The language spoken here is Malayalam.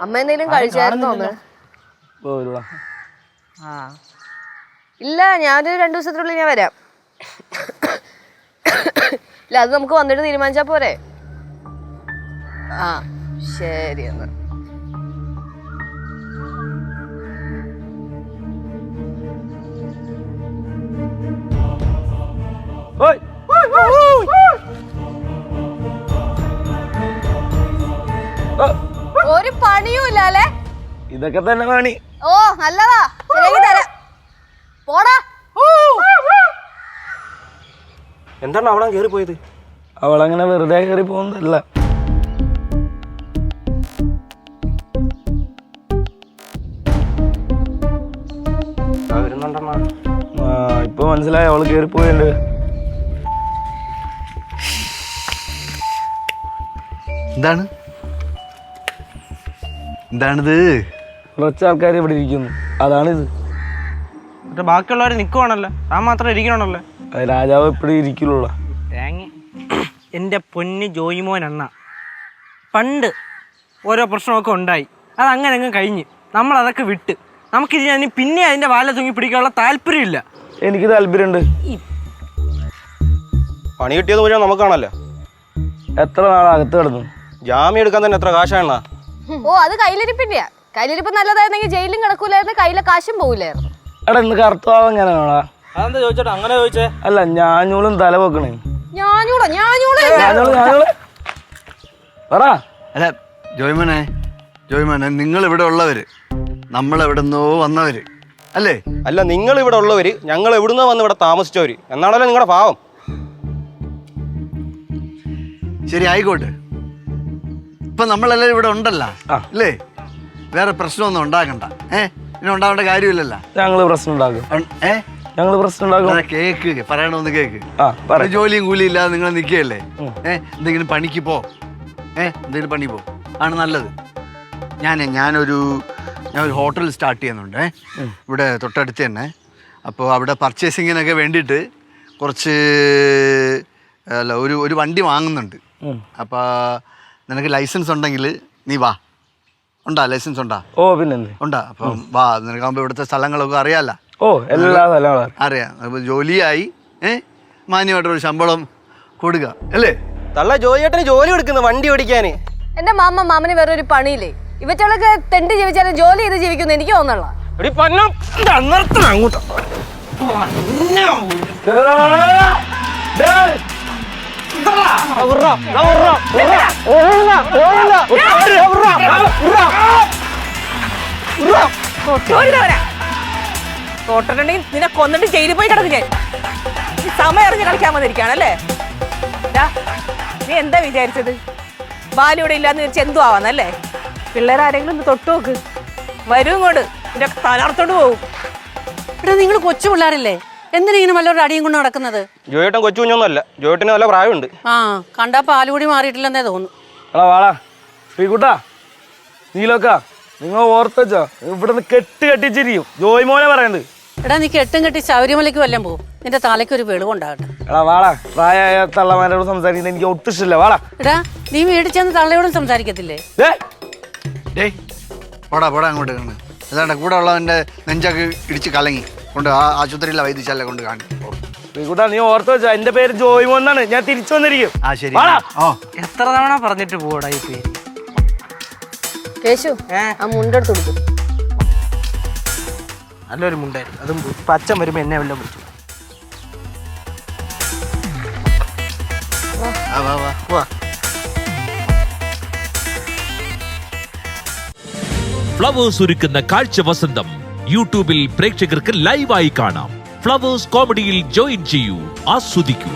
അമ്മ എന്തെങ്കിലും കഴിച്ചായിരുന്നോ? ഇല്ല, ഞാനൊരു 2 ദിവസത്തിനുള്ളിൽ ഞാൻ വരാം. ഇല്ല, അത് നമുക്ക് വന്നിട്ട് തീരുമാനിച്ചാ പോരെ? ആ ശരി എന്നാ. ഒരു പണിയും ഇല്ലേ? ഇതൊക്കെ തന്നെ പണി. ഓ നല്ലതാ, ശരിയാക്കി തരാം. പോടാ. എന്താണ് അവളെ കേറി പോയത്? അവളങ്ങനെ വെറുതെ കയറി പോകുന്നതല്ല. ഇപ്പൊ മനസ്സിലായി അവള് കേറി പോയുണ്ട്. എന്താണിത്? കുറച്ച് ആൾക്കാർ ഇവിടെ ഇരിക്കുന്നു, അതാണിത്. ബാക്കിയുള്ളവര് നിക്കുവാണല്ലോ, താൻ മാത്രം ഇരിക്കണല്ലോ. രാജാവ് എപ്പോഴും ഇരിക്കുള്ളൂ. എൻ്റെ പൊന്ന് ജോയിമോൻ അണ്ണ, പണ്ട് ഓരോ പ്രശ്നമൊക്കെ ഉണ്ടായി, അതങ്ങനെ അങ്ങ് കഴിഞ്ഞ് നമ്മളതൊക്കെ വിട്ട് നമുക്കിതിന് പിന്നെ അതിൻ്റെ വാല തൂങ്ങി പിടിക്കാനുള്ള താല്പര്യമില്ല. എനിക്ക് താല്പര്യമുണ്ട്. പണി കിട്ടിയത് മുഴുവൻ നമുക്കാണല്ലോ. എത്ര നാളകത്ത് കിടന്നു? ജാമ്യം എടുക്കാൻ തന്നെ എത്ര കാശാണ? ഓ അത് കയ്യിലിരിപ്പിന്റെയാ. കയ്യിലിരിപ്പ് നല്ലതായിരുന്നെങ്കിൽ ജയിലും കിടക്കൂലായിരുന്നു, കയ്യിലെ കാശും പോവില്ലായിരുന്നു. എടാ ഇന്ന് കറുത്തവാ എങ്ങനെയാണോ? അതെന്താ ചോദിച്ചോട്ടെ അങ്ങനെ ചോദിച്ചേ? അല്ല, ഞാഞ്ഞൂളും തല വെക്കണേ. അല്ല ജോയ്മോനെ നിങ്ങൾ ഇവിടെ ഉള്ളവര്, നമ്മളെവിടുന്നോ വന്നവര് അല്ലേ? അല്ല, നിങ്ങൾ ഇവിടെ ഉള്ളവര് ഞങ്ങൾ എവിടുന്നോ വന്ന് ഇവിടെ താമസിച്ചവര് എന്നാണല്ലോ നിങ്ങളുടെ ഭാവം. ശരി, ആയിക്കോട്ടെ. ഇപ്പൊ നമ്മളെല്ലാരും ഇവിടെ ഉണ്ടല്ലോ അല്ലേ? വേറെ പ്രശ്നമൊന്നും ഉണ്ടാക്കണ്ട. ഇനി ഉണ്ടാവേണ്ട കാര്യമില്ലല്ലോ. ഞങ്ങള് പ്രശ്നം ഉണ്ടാക്കും. കേക്ക് പറയണമെന്ന് കേക്ക്. ജോലിയും കൂലിയും ഇല്ലാതെ നിങ്ങൾ നിൽക്കുകയല്ലേ? എന്തെങ്കിലും പണിക്ക് പോ, എന്തെങ്കിലും പണി പോ, ആണ് നല്ലത്. ഞാനൊരു ഹോട്ടൽ സ്റ്റാർട്ട് ചെയ്യുന്നുണ്ട് ഇവിടെ തൊട്ടടുത്ത് തന്നെ. അപ്പോൾ അവിടെ പർച്ചേസിങ്ങിനൊക്കെ വേണ്ടിയിട്ട് കുറച്ച് ഒരു വണ്ടി വാങ്ങുന്നുണ്ട്. അപ്പോൾ നിനക്ക് ലൈസൻസ് ഉണ്ടെങ്കിൽ നീ വാ. ഉണ്ടാ? ലൈസൻസ് ഉണ്ടാ? ഓ പിന്നെ ഉണ്ടാ. അപ്പം വാ, നിനക്കാകുമ്പോൾ ഇവിടുത്തെ സ്ഥലങ്ങളൊക്കെ അറിയാമല്ലോ. ഓ എല്ലാ സ്ഥലങ്ങളും അറിയാം. അപ്പോൾ ജോലിയായി മാന്യമായിട്ടൊരു ശമ്പളം കൊടുക്കുക അല്ലേ? തള്ള ജോലിയേട്ടന് ജോലി കൊടുക്കുന്നു വണ്ടി ഓടിക്കാന്. എന്റെ മാമന് വേറെ ഒരു പണിയില്ലേ? ഇവറ്റകളൊക്കെ തെണ്ടി ജീവിച്ചാലും ജോലി ചെയ്ത് ജീവിക്കുന്നു എനിക്ക് തോന്നള്ള. തോട്ടിട്ടുണ്ടെങ്കിൽ നിന്നെ കൊന്നിട്ട് ജയിലിൽ പോയി കിടന്നു. ഞാൻ സമയം അറിഞ്ഞ് കളിക്കാൻ വന്നിരിക്കുകയാണല്ലേ? നീ എന്താ വിചാരിച്ചത്? ബാലിയുടെ ഇല്ലാന്ന് വിചാരിച്ച് എന്തു ആവാന്നല്ലേ? പിള്ളേരാരെങ്കിലും ഒന്ന് തൊട്ടു നോക്ക്, വരും ഇങ്ങോട്ട് നിന്റെ തലർത്തോണ്ട് പോകും. ഇവിടെ നിങ്ങൾ കൊച്ചു പിള്ളേരല്ലേ, എന്തിനാ വല്ലവരുടെ അടിയും കൊണ്ട് നടക്കുന്നത്? ജോയേട്ടൻ കൊച്ചു കുഞ്ഞൊന്നുമല്ല, ജോയേട്ടന് നല്ല പ്രായമുണ്ട്. കണ്ടാ പാലുകൂടി മാറിയിട്ടില്ലെന്നേ തോന്നുന്നു. വാടാ ശ്രീകുട്ടാ, നീലൊക്ക, നിങ്ങൾ ഓർത്തച്ചോ ഇവിടുന്ന് കെട്ടിച്ചിരിക്കും ജോയ്മോനെ പറയുന്നത്. എടാ നീ കെട്ടും കെട്ടി ശബരിമലയ്ക്ക് വല്ലം പോകും, നിന്റെ തലയ്ക്ക് ഒരു വെളിവുണ്ടാകട്ടെ. എടാ വാടാ, പ്രായമായ തള്ളമാരോട് സംസാരിക്കുന്നത് എനിക്ക് ഒട്ടും ഇഷ്ടമില്ല. വാടാ. എടാ നീ വീട്ടിൽ ചെന്ന് തള്ളയോടും സംസാരിക്കത്തില്ലേ? പോടാ അങ്ങോട്ട് കാണുക. അതാണ്ട് കൂടെ ഉള്ളവന്റെ നെഞ്ചൊക്കെ ഇടിച്ച് കലങ്ങി കൊണ്ട് ആശുപത്രിയിലെ വൈദ്യശാല കൊണ്ട് കാണി. ശ്രീകുട്ടാ, നീ ഓർത്ത് വെച്ചോ, എന്റെ പേര് ജോയ്മോൻ എന്നാണ്. ഞാൻ തിരിച്ചു വന്നിരിക്കും. ശരി. എത്ര തവണ പറഞ്ഞിട്ട് പോടാ ഈ പേര്? കേശു, ആ മുണ്ടെടുത്ത് കൊടുക്കും. നല്ലൊരു മുണ്ടായിരുന്നു, അതും പച്ചൻ വരുമ്പോ എന്നെ വല്ലതും വിളിച്ചു. ഫ്ലവേഴ്സ് ഒരുക്കുന്ന കാഴ്ച വസന്തം യൂട്യൂബിൽ പ്രേക്ഷകർക്ക് ലൈവായി കാണാം. ഫ്ലവേഴ്സ് കോമഡിയിൽ ജോയിൻ ചെയ്യൂ, ആസ്വദിക്കൂ.